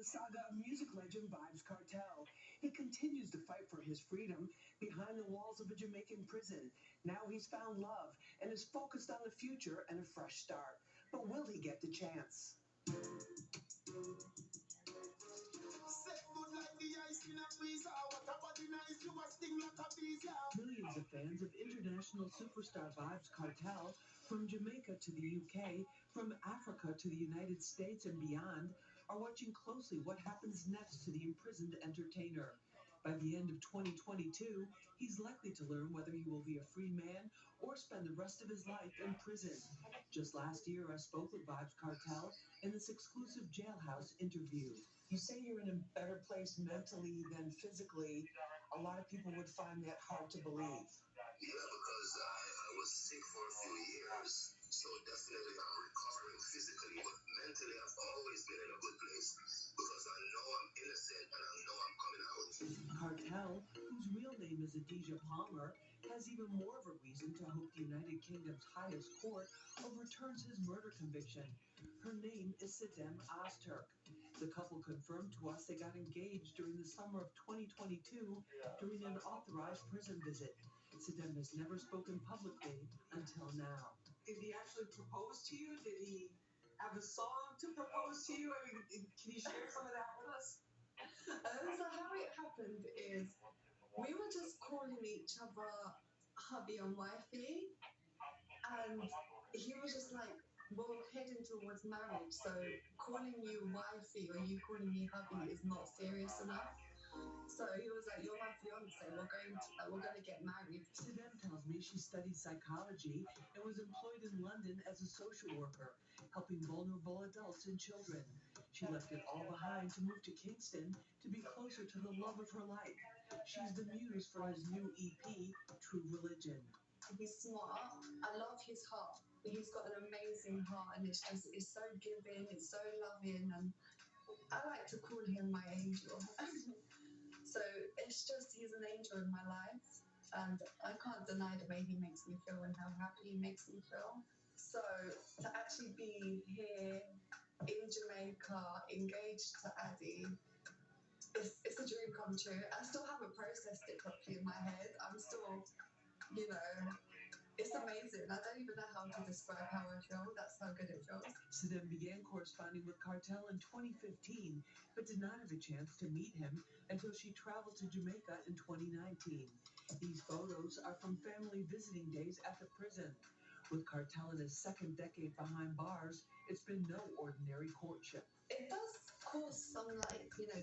the saga of music legend Vybz Kartel. He continues to fight for his freedom behind the walls of a Jamaican prison. Now he's found love and is focused on the future and a fresh start. But will he get the chance? Millions of fans of international superstar Vybz Kartel, from Jamaica to the UK, from Africa to the United States and beyond, are watching closely what happens next to the imprisoned entertainer. By the end of 2022, he's likely to learn whether he will be a free man or spend the rest of his life in prison. Just last year, I spoke with Vybz Kartel in this exclusive jailhouse interview. You say you're in a better place mentally than physically. A lot of people would find that hard to believe. Yeah, because I was sick for a few years. So definitely I'm recovering physically, but mentally I've always been in a good place because I know I'm innocent and I know I'm coming out. Kartel, whose real name is Adidja Palmer, has even more of a reason to hope the United Kingdom's highest court overturns his murder conviction. Her name is Sidem Ozturk. The couple confirmed to us they got engaged during the summer of 2022 during an authorized prison visit. Sidem has never spoken publicly until now. Did he actually propose to you? Did he have a song to propose to you? I mean, can you share some of that with us? So how it happened is we were just calling each other hubby and wifey, and he was just like, we're heading towards marriage, so calling you wifey or you calling me hubby is not serious enough. So he was like, you're my fiance, we're going to get married. Sidem tells me she studied psychology and was employed in London as a social worker, helping vulnerable adults and children. She left it all behind to move to Kingston to be closer to the love of her life. She's the muse for his new EP, True Religion. He's smart. I love his heart. He's got an amazing heart, and it's so giving, it's so loving, and I like to call him my angel. So it's just, he's an angel in my life, and I can't deny the way he makes me feel and how happy he makes me feel. So to actually be here in Jamaica, engaged to Addy, it's a dream come true. I still haven't processed it properly in my head. I'm still, it's amazing. I don't even know how to describe how I feel. That's how good it feels. Sidem began corresponding with Kartel in 2015, but did not have a chance to meet him until she traveled to Jamaica in 2019. These photos are from family visiting days at the prison. With Kartel in his second decade behind bars, it's been no ordinary courtship. It does cause some,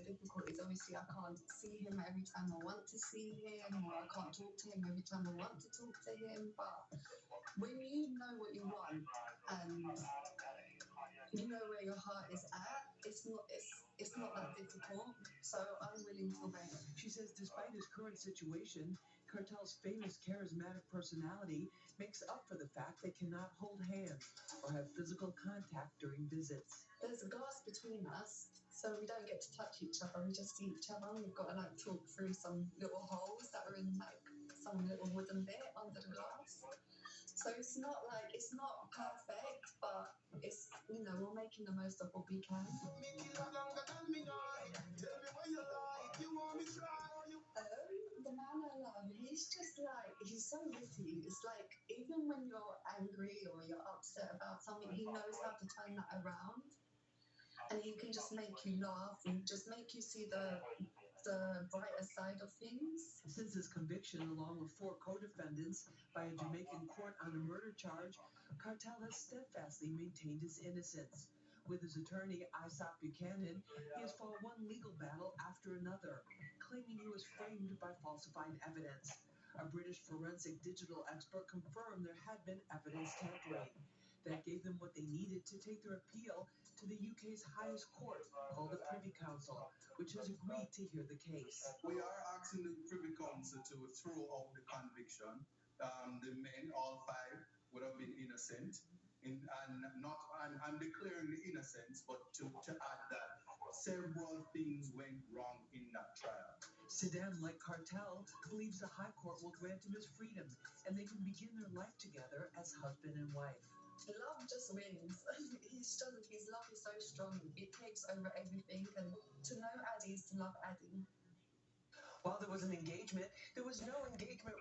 difficulties. Obviously, I can't see him every time I want to see him, or I can't talk to him every time I want to talk to him. But when you know what you want and you know where your heart is at, it's not that difficult. So I'm willing to wait. She says despite his current situation, Kartel's famous charismatic personality makes up for the fact they cannot hold hands or have physical contact during visits. There's a glass between us, so we don't get to touch each other. We just see each other. We've got to talk through some little holes that are in some little wooden bit under the glass. So it's not perfect, but it's, we're making the most of what we can. The man I love, he's just he's so witty. It's like, even when you're angry or you're upset about something, he knows how to turn that around. And he can just make you laugh and just make you see the brighter side of things. Since his conviction, along with 4 co-defendants by a Jamaican court on a murder charge, Kartel has steadfastly maintained his innocence. With his attorney, Isaac Buchanan, he has fought one legal battle after another, claiming he was framed by falsified evidence. A British forensic digital expert confirmed there had been evidence tampering. That gave them what they needed to take their appeal to the UK's highest court, called the Privy Council, which has agreed to hear the case. We are asking the Privy Council to throw out the conviction. The men, all 5, would have been innocent. I'm declaring the innocence, but to add that several things went wrong in that trial. Sidem, like Kartel, believes the High Court will grant him his freedom, and they can begin their life together as husband and wife. Love just wins. His love is so strong. It takes over everything, and love adding. While there was an engagement, there was no engagement